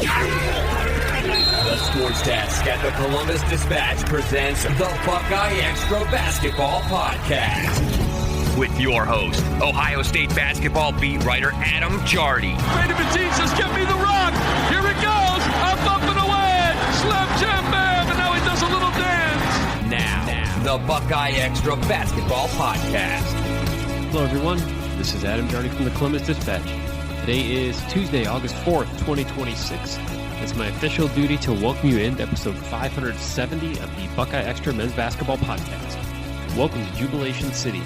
The Sports Desk at the Columbus Dispatch presents the BuckeyeXtra Basketball Podcast. With your host, Ohio State basketball beat writer Adam Jardy. Brandon Matisse says, "Give me the rock." Here it goes. Up and away. Slam jam bam. And now he does a little dance. Now, the BuckeyeXtra Basketball Podcast. Hello, everyone. This is Adam Jardy from the Columbus Dispatch. Today is Tuesday, August 4th, 2026. It's my official duty to welcome you into episode 570 of the BuckeyeXtra Men's Basketball Podcast. Welcome to Jubilation City.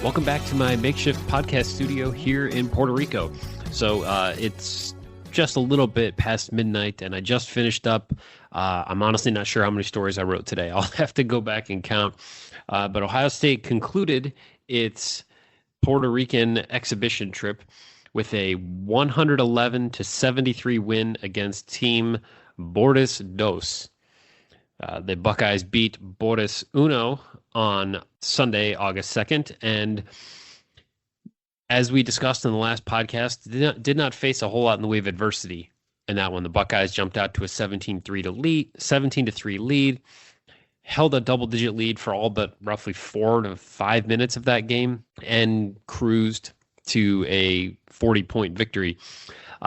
Welcome back to my makeshift podcast studio here in Puerto Rico. So it's just a little bit past midnight, and I just finished up. I'm honestly not sure how many stories I wrote today. I'll have to go back and count. But Ohio State concluded its Puerto Rican exhibition trip with a 111-73 win against Team Bordes Dos. The Buckeyes beat Bordes Uno on Sunday, August 2nd, and as we discussed in the last podcast, did not face a whole lot in the way of adversity in that one. The Buckeyes jumped out to a 17-3 lead, held a double-digit lead for all but roughly 4 to 5 minutes of that game, and cruised to a 40-point victory.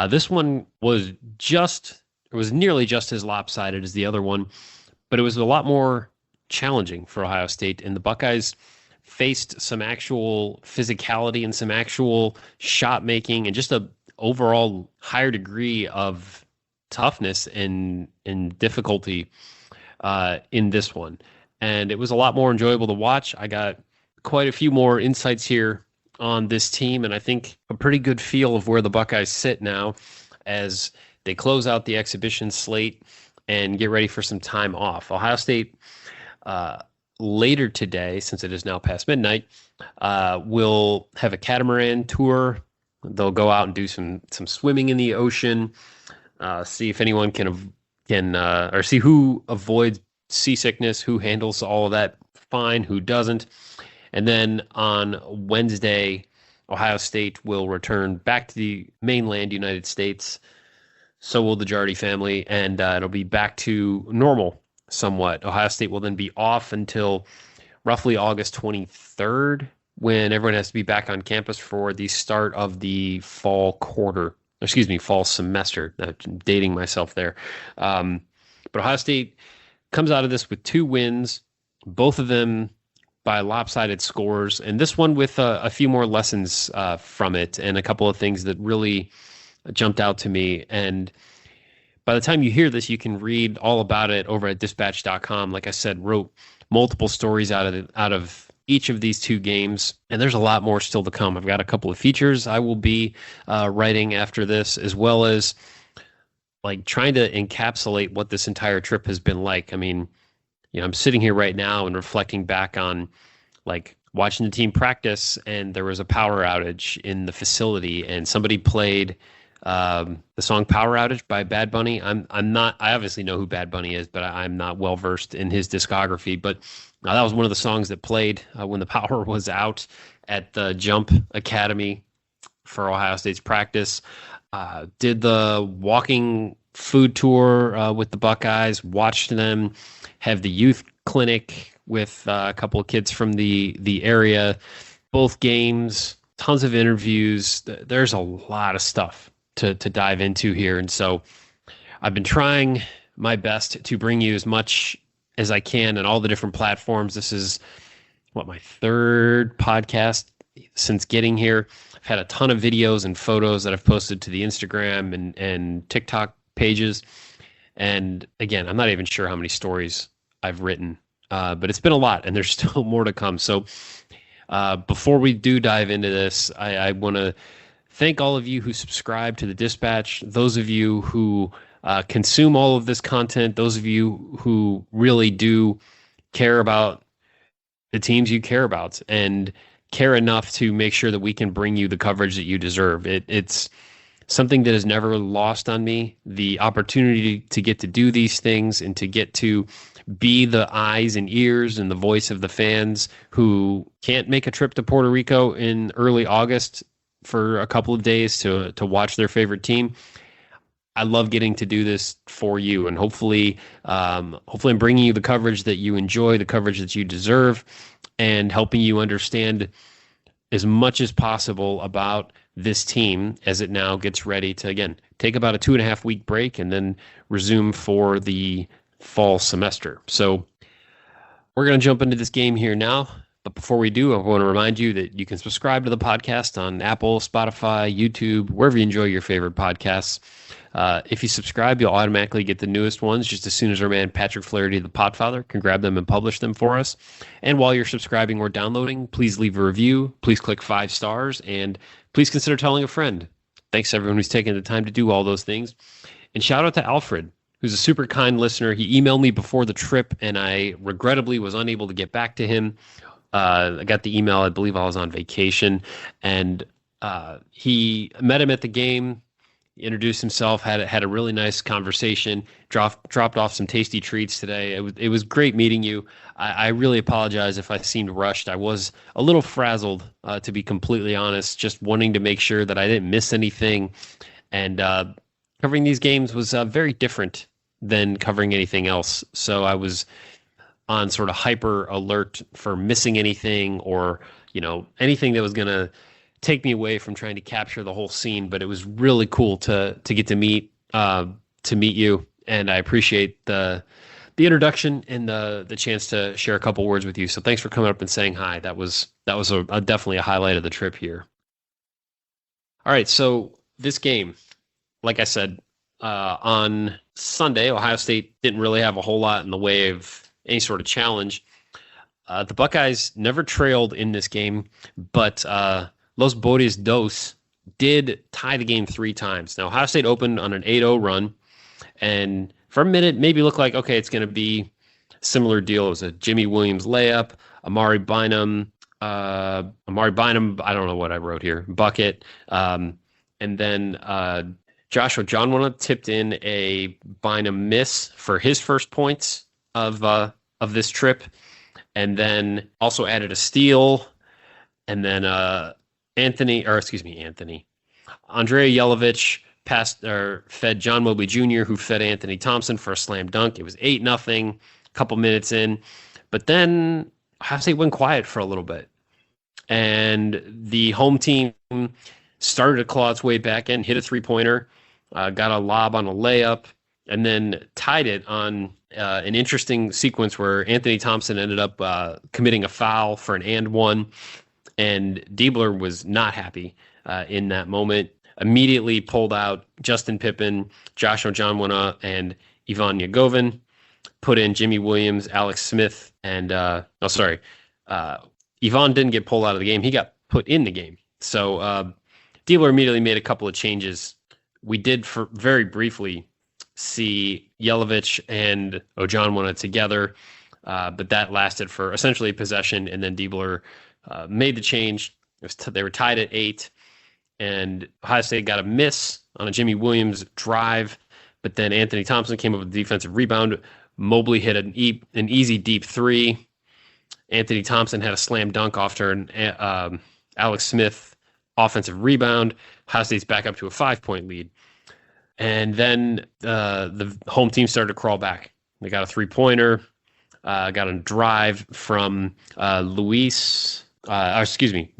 This one was nearly just as lopsided as the other one, but it was a lot more challenging for Ohio State, and the Buckeyes faced some actual physicality and some actual shot making and just a overall higher degree of toughness and difficulty in this one. And it was a lot more enjoyable to watch. I got quite a few more insights here on this team, and I think a pretty good feel of where the Buckeyes sit now as they close out the exhibition slate and get ready for some time off. Ohio State later today, since it is now past midnight, will have a catamaran tour. They'll go out and do some swimming in the ocean, see if anyone can or see who avoids seasickness, who handles all of that fine, who doesn't. And then on Wednesday, Ohio State will return back to the mainland United States. So will the Jardy family, and it'll be back to normal somewhat. Ohio State will then be off until roughly August 23rd, when everyone has to be back on campus for the start of the fall semester. I'm dating myself there. But Ohio State comes out of this with 2 wins, both of them by lopsided scores, and this one with a few more lessons from it and a couple of things that really jumped out to me. And by the time you hear this, you can read all about it over at dispatch.com. Like I said, wrote multiple stories out of each of these 2 games, and there's a lot more still to come. I've got a couple of features I will be writing after this, as well as like trying to encapsulate what this entire trip has been like. I mean, I'm sitting here right now and reflecting back on like watching the team practice, and there was a power outage in the facility, and somebody played the song "Power Outage" by Bad Bunny. I obviously know who Bad Bunny is, but I'm not well versed in his discography. But that was one of the songs that played when the power was out at the Jump Academy for Ohio State's practice. Did the walking food tour with the Buckeyes, watched them have the youth clinic with a couple of kids from the area, both games, tons of interviews. There's a lot of stuff to dive into here. And so I've been trying my best to bring you as much as I can on all the different platforms. This is my 3rd podcast since getting here. I've had a ton of videos and photos that I've posted to the Instagram and TikTok pages. And again, I'm not even sure how many stories I've written, but it's been a lot, and there's still more to come. So before we do dive into this, I want to thank all of you who subscribe to the Dispatch, those of you who consume all of this content, those of you who really do care about the teams you care about and care enough to make sure that we can bring you the coverage that you deserve. It's something that is never lost on me, the opportunity to get to do these things and to get to be the eyes and ears and the voice of the fans who can't make a trip to Puerto Rico in early August for a couple of days to watch their favorite team. I love getting to do this for you, and hopefully I'm bringing you the coverage that you enjoy, the coverage that you deserve, and helping you understand as much as possible about this team as it now gets ready to, again, take about a 2.5 week break and then resume for the fall semester. So we're going to jump into this game here now. But before we do, I want to remind you that you can subscribe to the podcast on Apple, Spotify, YouTube, wherever you enjoy your favorite podcasts. If you subscribe, you'll automatically get the newest ones just as soon as our man Patrick Flaherty, the Podfather, can grab them and publish them for us. And while you're subscribing or downloading, please leave a review. Please click 5 stars, and please consider telling a friend. Thanks to everyone who's taken the time to do all those things. And shout out to Alfred, who's a super kind listener. He emailed me before the trip, and I regrettably was unable to get back to him. I got the email, I believe I was on vacation, and he met him at the game, introduced himself, had a really nice conversation, dropped off some tasty treats today. It was great meeting you. I really apologize if I seemed rushed. I was a little frazzled, to be completely honest, just wanting to make sure that I didn't miss anything. And covering these games was very different than covering anything else. So I was on sort of hyper alert for missing anything or, anything that was going to take me away from trying to capture the whole scene. But it was really cool to get to meet you. And I appreciate the introduction and the chance to share a couple words with you. So thanks for coming up and saying hi. That was definitely a highlight of the trip here. All right. So this game, like I said, on Sunday, Ohio State didn't really have a whole lot in the way of any sort of challenge. The Buckeyes never trailed in this game, but Los Bodes Dos did tie the game 3 times. Now, Ohio State opened on an 8-0 run, and for a minute, maybe looked like, okay, it's going to be a similar deal. It was a Jimmy Williams layup, Amari Bynum, I don't know what I wrote here, bucket, and then Joshua Johnwana tipped in a Bynum miss for his first points of this trip, and then also added a steal, and then Andrea Yelovich fed John Mobley Jr., who fed Anthony Thompson for a slam dunk. It was 8-0, a couple minutes in, but then Ohio State went quiet for a little bit, and the home team started to claw its way back in, hit a 3-pointer, got a lob on a layup, and then tied it on an interesting sequence where Anthony Thompson ended up committing a foul for an and one, and Diebler was not happy in that moment. Immediately pulled out Justin Pippen, Joshua Johnwana, and Ivan Yagovin, put in Jimmy Williams, Alex Smith, and Ivan didn't get pulled out of the game. He got put in the game. So Diebler immediately made a couple of changes. We did very briefly see Yelovich and Ojonwuna together, but that lasted for essentially a possession, and then Diebler made the change. They were tied at 8, and Ohio State got a miss on a Jimmy Williams drive, but then Anthony Thompson came up with a defensive rebound. Mobley hit an easy deep 3. Anthony Thompson had a slam dunk after an Alex Smith offensive rebound. Ohio State's back up to a 5-point lead. And then the home team started to crawl back. They got a 3-pointer, got a drive from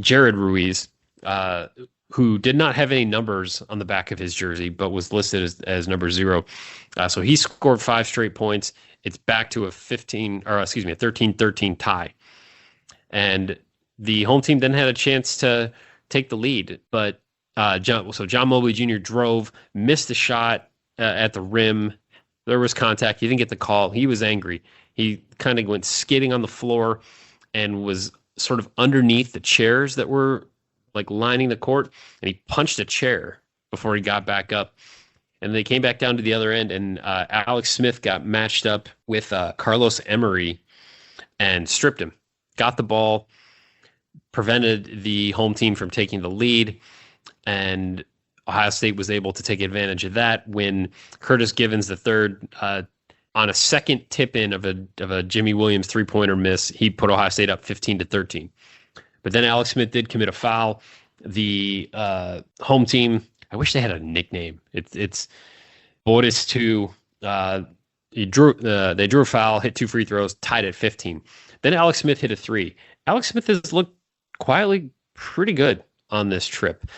Jared Ruiz, who did not have any numbers on the back of his jersey, but was listed as number 0. So he scored 5 straight points. It's back to a 13-13 tie. And the home team then had a chance to take the lead, but John Mobley Jr. drove, missed a shot at the rim. There was contact. He didn't get the call. He was angry. He kind of went skidding on the floor and was sort of underneath the chairs that were like lining the court, and he punched a chair before he got back up. And they came back down to the other end, and Alex Smith got matched up with Carlos Emery and stripped him. Got the ball, prevented the home team from taking the lead, and Ohio State was able to take advantage of that when Curtis Givens III, on a second tip-in of a Jimmy Williams 3-pointer miss, he put Ohio State up 15-13. But then Alex Smith did commit a foul. The home team, I wish they had a nickname. It's Boris 2, they drew a foul, hit 2 free throws, tied at 15. Then Alex Smith hit a 3. Alex Smith has looked quietly pretty good on this trip.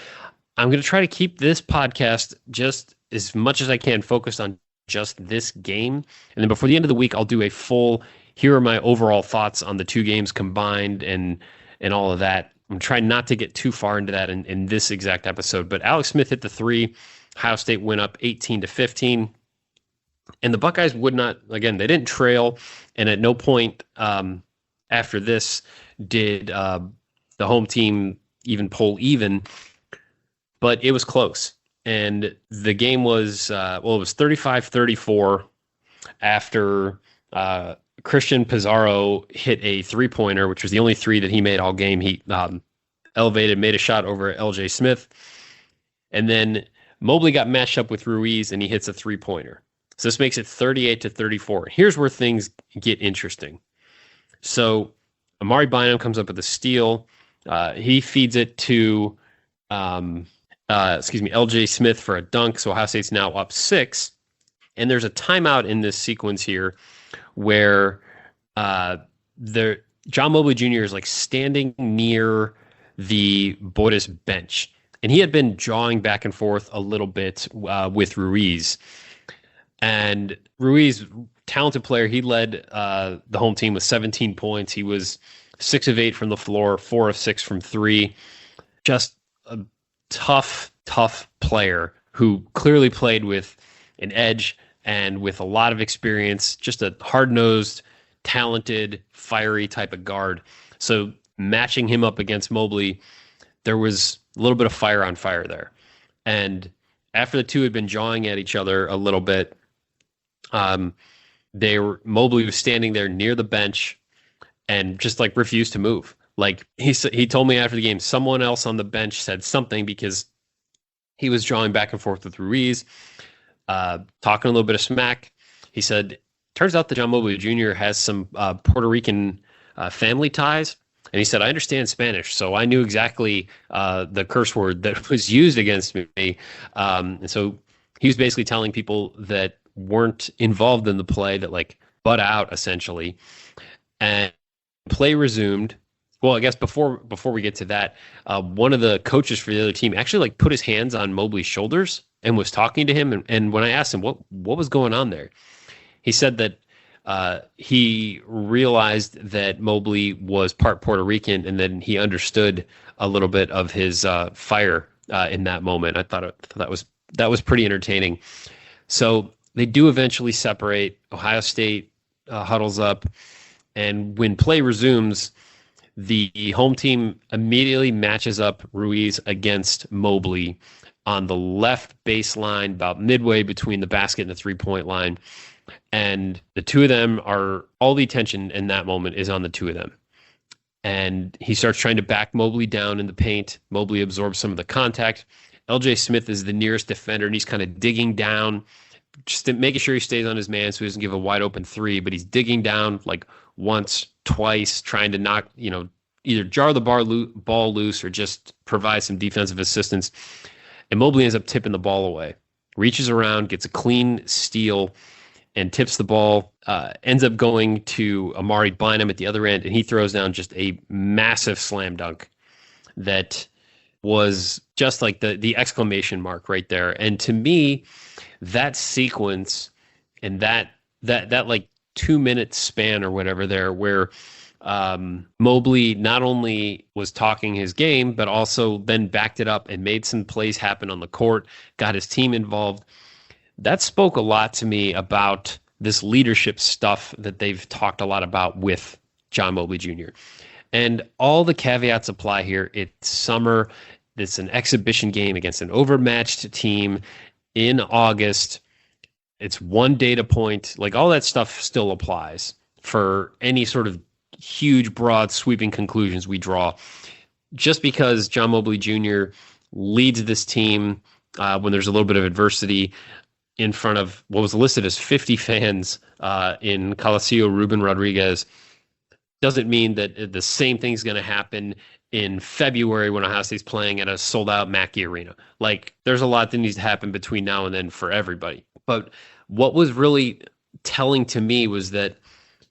I'm going to try to keep this podcast just as much as I can focused on just this game. And then before the end of the week, I'll do a full, here are my overall thoughts on the 2 games combined and all of that. I'm trying not to get too far into that in this exact episode. But Alex Smith hit the 3. Ohio State went up 18-15. And the Buckeyes would not, again, they didn't trail. And at no point after this did the home team even pull even. But it was close. And the game was, it was 35-34 after Christian Pizarro hit a 3-pointer, which was the only 3 that he made all game. He elevated, made a shot over LJ Smith. And then Mobley got matched up with Ruiz, and he hits a 3-pointer. So this makes it 38-34. Here's where things get interesting. So Amari Bynum comes up with a steal. He feeds it to LJ Smith for a dunk. So Ohio State's now up 6. And there's a timeout in this sequence here where John Mobley Jr. is like standing near the Boris bench. And he had been jawing back and forth a little bit with Ruiz. And Ruiz, talented player, he led the home team with 17 points. He was 6 of 8 from the floor, 4 of 6 from 3. Just a tough player who clearly played with an edge and with a lot of experience, just a hard-nosed, talented, fiery type of guard. So matching him up against Mobley, there was a little bit of fire on fire there. And after the two had been jawing at each other a little bit, Mobley was standing there near the bench and just like refused to move. Like he told me after the game, someone else on the bench said something because he was drawing back and forth with Ruiz, talking a little bit of smack. He said, turns out that John Mobley Jr. has some Puerto Rican family ties. And he said, I understand Spanish, so I knew exactly the curse word that was used against me. And so he was basically telling people that weren't involved in the play that like butt out essentially. And play resumed. Well, I guess before we get to that, one of the coaches for the other team actually like put his hands on Mobley's shoulders and was talking to him. And when I asked him what was going on there, he said that he realized that Mobley was part Puerto Rican, and then he understood a little bit of his fire in that moment. I thought that was pretty entertaining. So they do eventually separate. Ohio State huddles up, and when play resumes, the home team immediately matches up Ruiz against Mobley on the left baseline, about midway between the basket and the 3-point line. And the two of them are, all the attention in that moment is on the two of them. And he starts trying to back Mobley down in the paint. Mobley absorbs some of the contact. LJ Smith is the nearest defender, and he's kind of digging down, just making sure he stays on his man so he doesn't give a wide open 3. But he's digging down like once, twice, trying to knock, either jar the ball loose or just provide some defensive assistance. And Mobley ends up tipping the ball away, reaches around, gets a clean steal, and tips the ball, ends up going to Amari Bynum at the other end, and he throws down just a massive slam dunk that was just like the exclamation mark right there. And to me, that sequence and that like 2-minute span or whatever there, where Mobley not only was talking his game, but also then backed it up and made some plays happen on the court, got his team involved. That spoke a lot to me about this leadership stuff that they've talked a lot about with John Mobley Jr. And all the caveats apply here. It's summer. It's an exhibition game against an overmatched team in August. It's one data point. Like, all that stuff still applies for any sort of huge, broad, sweeping conclusions we draw. Just because John Mobley Jr. leads this team when there's a little bit of adversity in front of what was listed as 50 fans in Coliseo Ruben Rodriguez, doesn't mean that the same thing's going to happen in February when Ohio State's playing at a sold-out Mackey Arena. Like, there's a lot that needs to happen between now and then for everybody. But what was really telling to me was that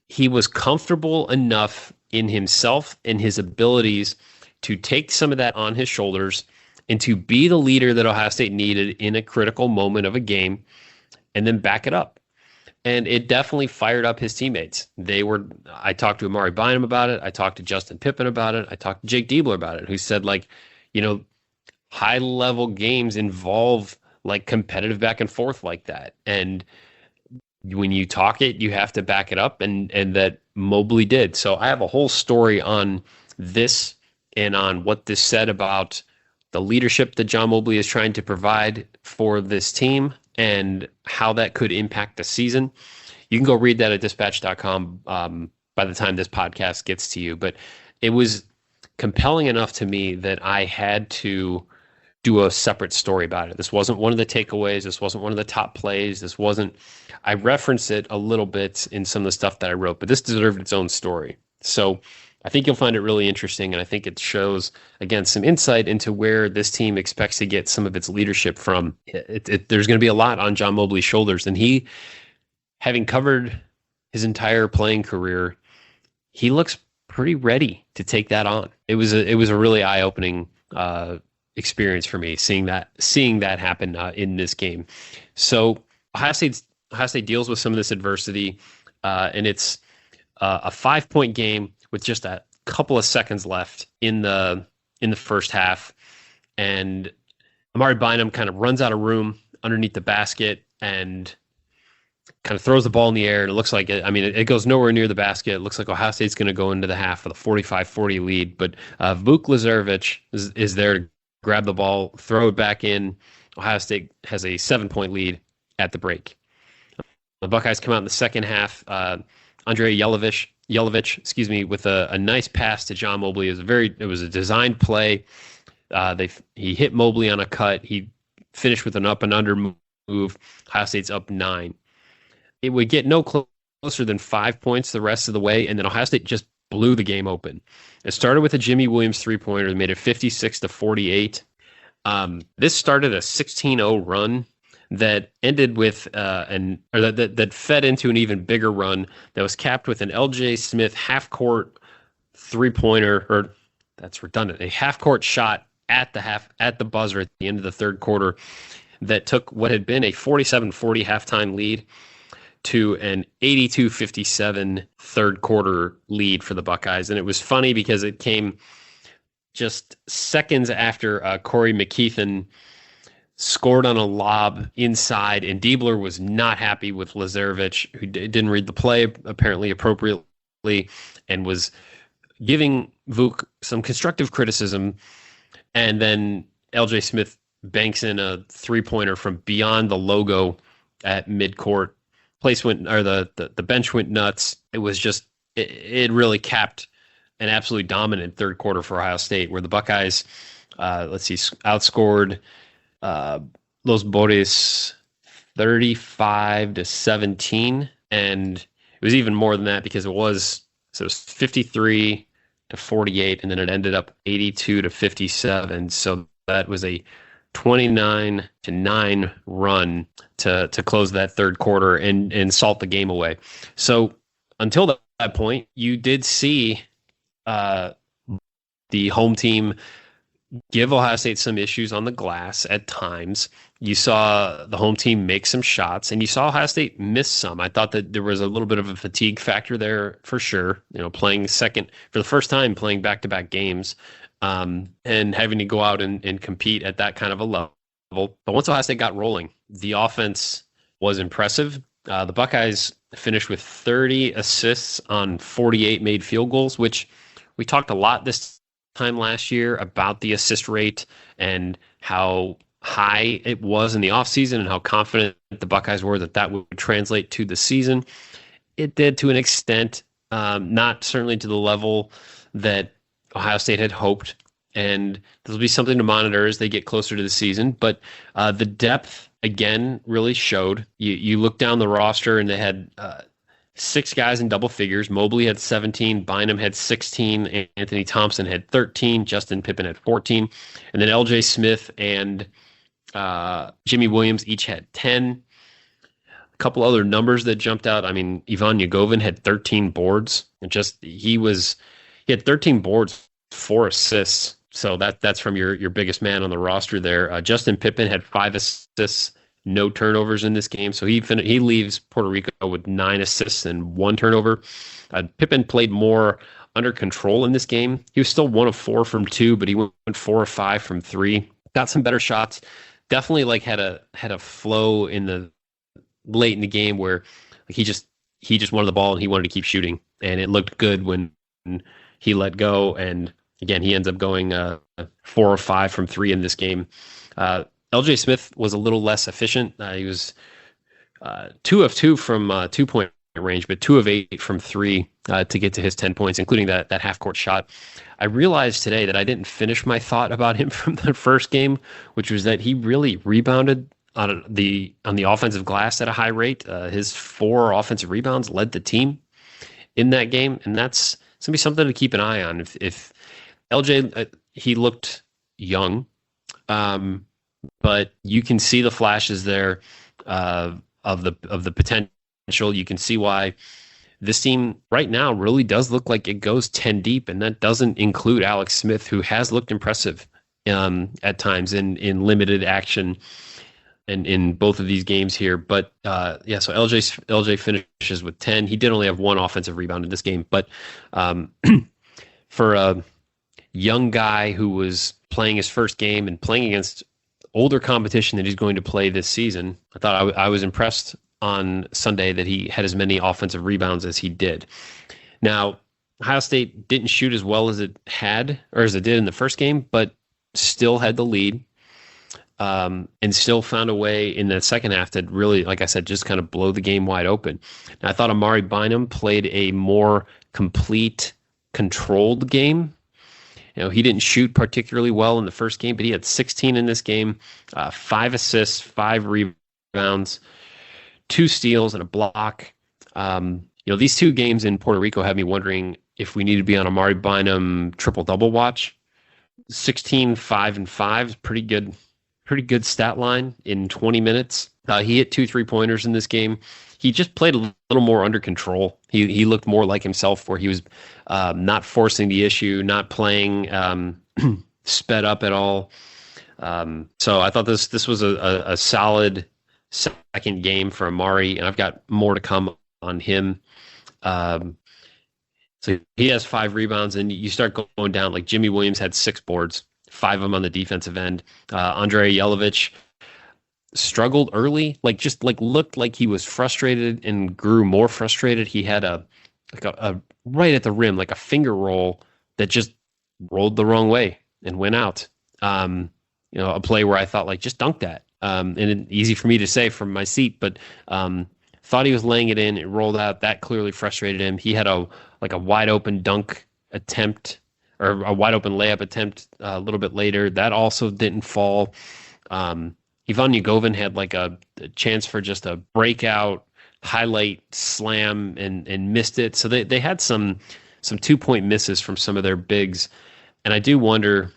he was comfortable enough in himself and his abilities to take some of that on his shoulders and to be the leader that Ohio State needed in a critical moment of a game and then back it up. And it definitely fired up his teammates. I talked to Amari Bynum about it. I talked to Justin Pippen about it. I talked to Jake Diebler about it, who said, like, high level games involve like competitive back and forth like that. And when you talk it, you have to back it up, and that Mobley did. So I have a whole story on this and on what this said about the leadership that John Mobley is trying to provide for this team and how that could impact the season. You can go read that at dispatch.com by the time this podcast gets to you. But it was compelling enough to me that I had to do a separate story about it. This wasn't one of the takeaways. This wasn't one of the top plays. I referenced it a little bit in some of the stuff that I wrote, but this deserved its own story. So I think you'll find it really interesting, and I think it shows, again, some insight into where this team expects to get some of its leadership from. There's going to be a lot on John Mobley's shoulders, and he, having covered his entire playing career, he looks pretty ready to take that on. It was a really eye-opening experience for me seeing that happen in this game. So Ohio State deals with some of this adversity, and it's a 5-point game with just a couple of seconds left in the first half, and Amari Bynum kind of runs out of room underneath the basket and kind of throws the ball in the air, and it looks like it goes nowhere near the basket. It looks like Ohio State's going to go into the half with a 45-40 lead, but Vuk Lazarevich is there to grab the ball, throw it back in. Ohio State has a 7-point lead at the break. The Buckeyes come out in the second half. Andrei Yelovich, with a nice pass to John Mobley. It was a designed play. He hit Mobley on a cut. He finished with an up and under move. Ohio State's up 9. It would get no closer than 5 points the rest of the way, and then Ohio State just blew the game open. It started with a Jimmy Williams three-pointer that made it 56-48. This started a 16-0 run that ended with that fed into an even bigger run that was capped with an LJ Smith half-court three-pointer, or that's redundant, a half-court shot at the buzzer at the end of the third quarter that took what had been a 47-40 halftime lead to an 82-57 third quarter lead for the Buckeyes. And it was funny because it came just seconds after Corey McKeithen scored on a lob inside, and Diebler was not happy with Lazarevich, who didn't read the play apparently appropriately and was giving Vuk some constructive criticism. And then LJ Smith banks in a three-pointer from beyond the logo at midcourt. The bench went nuts. It was just, it really capped an absolutely dominant third quarter for Ohio State, where the Buckeyes, outscored Los Boris 35-17, and it was even more than that because it was 53-48, and then it ended up 82-57. So that was a 29-9 run to close that third quarter and salt the game away. So until that point, you did see the home team give Ohio State some issues on the glass at times. You saw the home team make some shots, and you saw Ohio State miss some. I thought that there was a little bit of a fatigue factor there for sure. Playing for the first time, playing back-to-back games, and having to go out and compete at that kind of a level. But once Ohio State got rolling, the offense was impressive. The Buckeyes finished with 30 assists on 48 made field goals, which we talked a lot this time last year about the assist rate and how high it was in the offseason and how confident the Buckeyes were that would translate to the season. It did to an extent, not certainly to the level that Ohio State had hoped, and this will be something to monitor as they get closer to the season. But the depth, again, really showed. You look down the roster, and they had 6 guys in double figures. Mobley had 17, Bynum had 16, Anthony Thompson had 13, Justin Pippen had 14, and then LJ Smith and Jimmy Williams each had 10. couple other numbers that jumped out. I mean, Ivan Yagovin had 13 boards, and he had 13 boards, 4 assists. So that's from your biggest man on the roster there. Justin Pippen had 5 assists, no turnovers in this game. So he leaves Puerto Rico with 9 assists and 1 turnover. Pippen played more under control in this game. He was still 1 of 4 from 2, but he went 4 of 5 from 3. Got some better shots. Definitely like had a flow in the late in the game where like he just wanted the ball and he wanted to keep shooting, and it looked good when he let go. And again, he ends up going 4 or 5 from 3 in this game. LJ Smith was a little less efficient. He was 2 of 2 from 2-point range, but 2 of 8 from 3 to get to his 10 points, including that half-court shot. I realized today that I didn't finish my thought about him from the first game, which was that he really rebounded on the offensive glass at a high rate. His 4 offensive rebounds led the team in that game, and that's going to be something to keep an eye on. If LJ, he looked young, but you can see the flashes there of the potential. You can see why this team right now really does look like it goes 10 deep, and that doesn't include Alex Smith, who has looked impressive at times in limited action and in both of these games here. But so LJ finishes with 10. He did only have 1 offensive rebound in this game, but for a young guy who was playing his first game and playing against older competition that he's going to play this season, I thought I was impressed on Sunday that he had as many offensive rebounds as he did. Now, Ohio State didn't shoot as well as it did in the first game, but still had the lead, and still found a way in the second half to really, like I said, just kind of blow the game wide open. Now, I thought Amari Bynum played a more complete, controlled game. He didn't shoot particularly well in the first game, but he had 16 in this game, 5 assists, 5 rebounds, 2 steals and a block. These 2 games in Puerto Rico have me wondering if we need to be on Amari Bynum triple-double watch. 16, 5, and 5 is pretty good stat line in 20 minutes. He hit 2 3-pointers in this game. He just played a little more under control. He looked more like himself, where he was not forcing the issue, not playing sped up at all. So I thought this was a solid second game for Amari, and I've got more to come on him. So he has 5 rebounds, and you start going down. Like Jimmy Williams had 6 boards, 5 of them on the defensive end. Andrei Jelovich struggled early, looked like he was frustrated and grew more frustrated. He had a right at the rim, like a finger roll that just rolled the wrong way and went out. A play where I thought, just dunk that. And easy for me to say from my seat, but thought he was laying it in. It rolled out. That clearly frustrated him. He had a wide open dunk attempt, or a wide open layup attempt a little bit later. That also didn't fall. Ivan Yagovin had a chance for just a breakout highlight slam and missed it. So they had some 2-point misses from some of their bigs, and I do wonder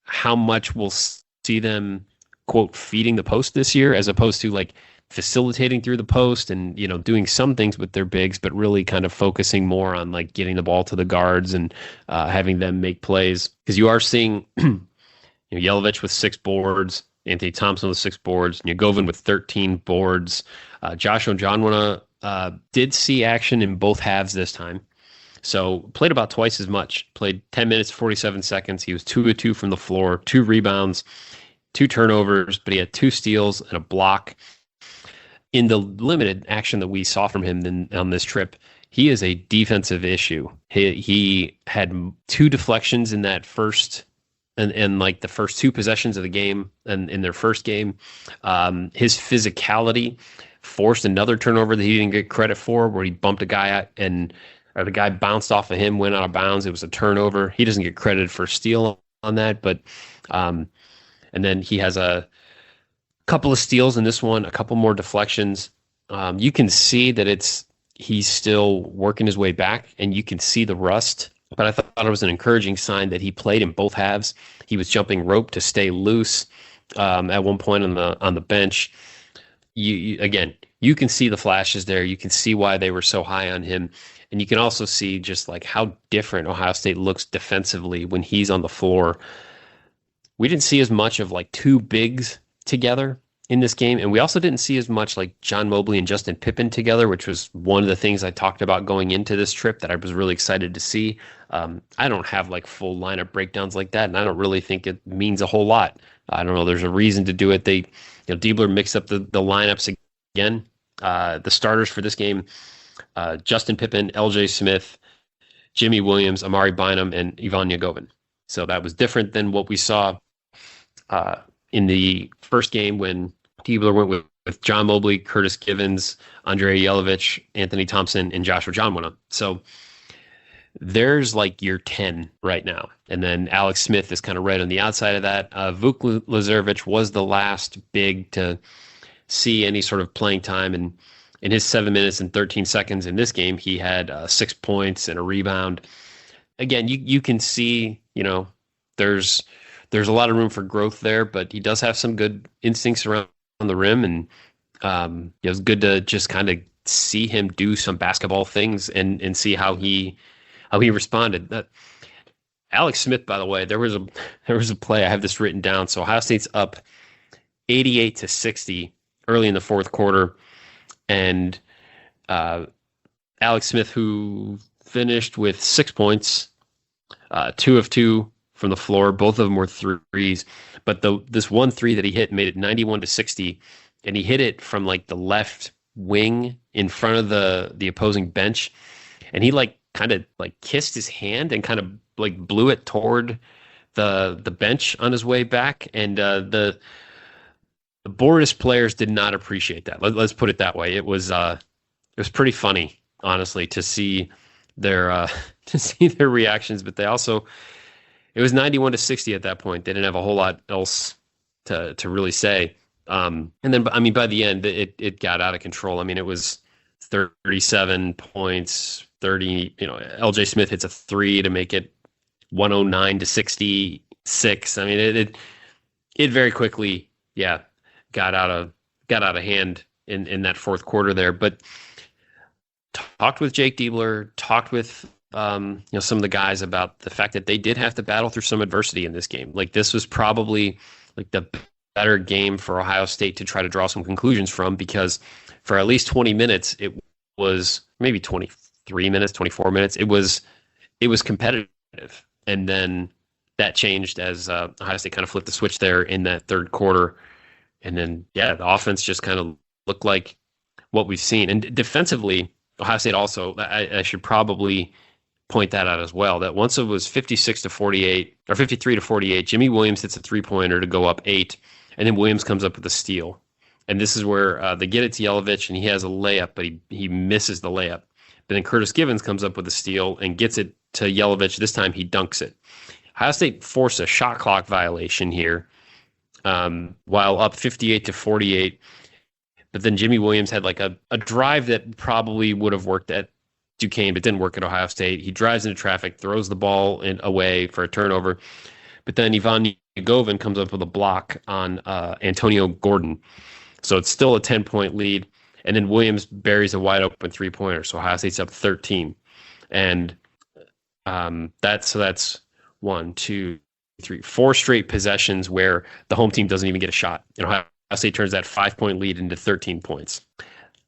how much we'll see them, quote, feeding the post this year, as opposed to facilitating through the post and doing some things with their bigs, but really kind of focusing more on getting the ball to the guards and having them make plays. Because you are seeing Jelovich with 6 boards, Anthony Thompson with 6 boards, Yagovin with 13 boards. Josh Ojonwuna did see action in both halves this time, so played about twice as much. Played 10 minutes, 47 seconds. He was 2 of 2 from the floor, 2 rebounds, 2 turnovers, but he had 2 steals and a block. In the limited action that we saw from him on this trip, he is a defensive issue. He had 2 deflections in that first and the first 2 possessions of the game, and in their first game. His physicality forced another turnover that he didn't get credit for, where he bumped a guy out or the guy bounced off of him, went out of bounds. It was a turnover. He doesn't get credit for steal on that, but and then he has a couple of steals in this one, a couple more deflections. You can see that he's still working his way back, and you can see the rust. But I thought it was an encouraging sign that he played in both halves. He was jumping rope to stay loose at one point on the bench. Again, you can see the flashes there. You can see why they were so high on him. And you can also see just like how different Ohio State looks defensively when he's on the floor. We didn't see as much of like two bigs together in this game. And we also didn't see as much like John Mobley and Justin Pippen together, which was one of the things I talked about going into this trip that I was really excited to see. I don't have like full lineup breakdowns like that, and I don't really think it means a whole lot. I don't know. There's a reason to do it. Diebler mixed up the lineups again. The starters for this game, Justin Pippen, LJ Smith, Jimmy Williams, Amari Bynum, and Ivan Yagovin. So that was different than what we saw in the first game when Diebler went with John Mobley, Curtis Givens, Andrei Yelovich, Anthony Thompson, and Joshua Jonwana. So there's like your 10 right now. And then Alex Smith is kind of right on the outside of that. Vuk Lazarevich was the last big to see any sort of playing time. And in his 7 minutes and 13 seconds in this game, he had 6 points and a rebound. Again, you can see, there's a lot of room for growth there, but he does have some good instincts around the rim. And it was good to just kind of see him do some basketball things and see how he responded. Alex Smith, by the way, there was a play. I have this written down. So Ohio State's up 88-60 early in the fourth quarter, and Alex Smith, who finished with 6 points, 2 of 2 from the floor. Both of them were threes, but this one three that he hit made it 91-60, and he hit it from like the left wing in front of the opposing bench, and he kind of kissed his hand and kind of blew it toward the bench on his way back, and the Boris players did not appreciate that. Let's put it that way. It was pretty funny, honestly, to see their reactions, but it was 91-60 at that point. They didn't have a whole lot else to really say. And then, by the end, it got out of control. It was 37 points, 30. LJ Smith hits a three to make it 109-66. It very quickly, got out of hand in that fourth quarter there. But talked with Jake Diebler, talked with some of the guys about the fact that they did have to battle through some adversity in this game. This was probably the better game for Ohio State to try to draw some conclusions from, because for at least 20 minutes, it was maybe 23 minutes, 24 minutes. It was competitive. And then that changed as Ohio State kind of flipped the switch there in that third quarter. And then, the offense just kind of looked like what we've seen. And defensively, Ohio State also, I should probably point that out as well, that once it was 56-48 or 53-48, Jimmy Williams hits a three-pointer to go up 8, and then Williams comes up with a steal. And this is where they get it to Yelovich, and he has a layup, but he misses the layup. But then Curtis Givens comes up with a steal and gets it to Yelovich. This time he dunks it. Ohio State forced a shot clock violation here while up 58-48. But then Jimmy Williams had a drive that probably would have worked at Duquesne, but didn't work at Ohio State. He drives into traffic, throws the ball away for a turnover. But then Ivan Yagovin comes up with a block on Antonio Gordon. So it's still a 10-point lead. And then Williams buries a wide open three-pointer. So Ohio State's up 13. And that's 1, 2, 3, 4 straight possessions where the home team doesn't even get a shot. And Ohio State turns that 5-point lead into 13 points.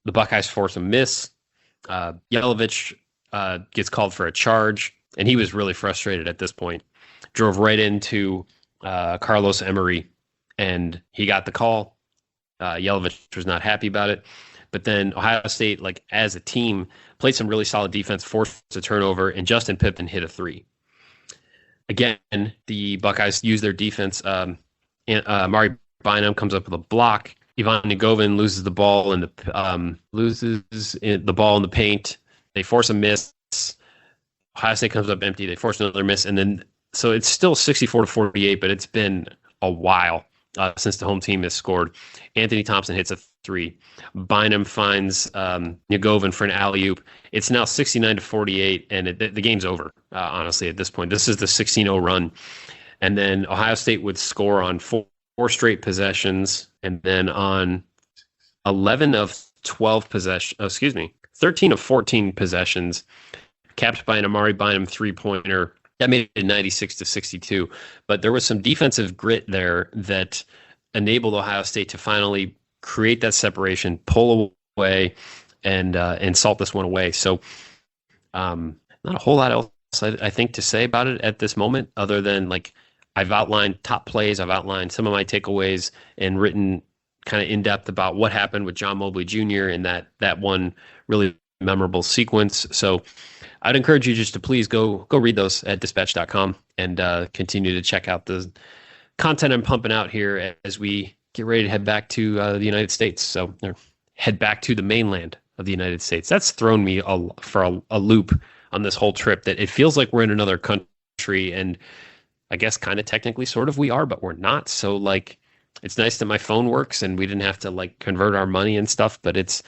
The Buckeyes force a miss. Yelovich gets called for a charge, and he was really frustrated at this point. Drove right into Carlos Emery, and he got the call. Yelovich was not happy about it. But then Ohio State, as a team, played some really solid defense, forced a turnover, and Justin Pippen hit a three. Again, the Buckeyes use their defense. Amari Bynum comes up with a block. Ivan Yagovin loses the ball in the paint. They force a miss. Ohio State comes up empty. They force another miss, and then so it's still 64-48. But it's been a while since the home team has scored. Anthony Thompson hits a three. Bynum finds Yagovin for an alley-oop. It's now 69-48, and the game's over. Honestly, at this point, this is the 16-0 run, and then Ohio State would score on four straight possessions, and then on 11 of 13 of 14 possessions, capped by an Amari Bynum three-pointer. That made it 96-62. But there was some defensive grit there that enabled Ohio State to finally create that separation, pull away, and salt this one away. So not a whole lot else, I think, to say about it at this moment, other than like I've outlined top plays, I've outlined some of my takeaways, and written kind of in depth about what happened with John Mobley Jr. in that one really memorable sequence. So I'd encourage you just to please go read those at dispatch.com and continue to check out the content I'm pumping out here as we get ready to head back to the United States. So head back to the mainland of the United States. That's thrown me for a loop on this whole trip, that it feels like we're in another country, and I guess kind of technically sort of we are, but we're not. So like, it's nice that my phone works and we didn't have to like convert our money and stuff, but it's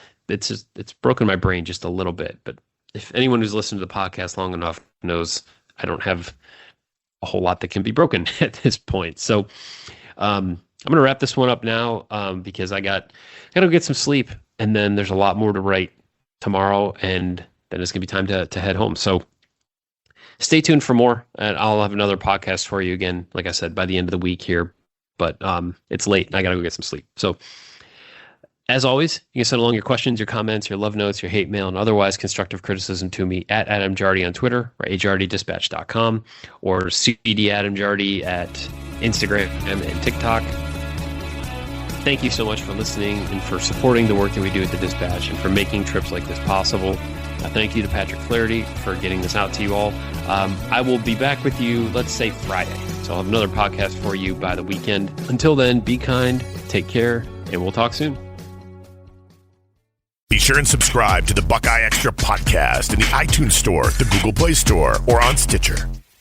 broken my brain just a little bit. But if anyone who's listened to the podcast long enough knows I don't have a whole lot that can be broken at this point. So I'm going to wrap this one up now because I got to get some sleep, and then there's a lot more to write tomorrow, and then it's going to be time to head home. So stay tuned for more, and I'll have another podcast for you again, like I said, by the end of the week here. But it's late, and I got to go get some sleep. So as always, you can send along your questions, your comments, your love notes, your hate mail, and otherwise constructive criticism to me at Adam Jardy on Twitter, or ajardyddispatch.com, or CD Adam Jardy at Instagram and TikTok. Thank you so much for listening and for supporting the work that we do at the Dispatch and for making trips like this possible. Thank you to Patrick Flaherty for getting this out to you all. I will be back with you, let's say Friday. So I'll have another podcast for you by the weekend. Until then, be kind, take care, and we'll talk soon. Be sure and subscribe to the Buckeye Extra podcast in the iTunes Store, the Google Play Store, or on Stitcher.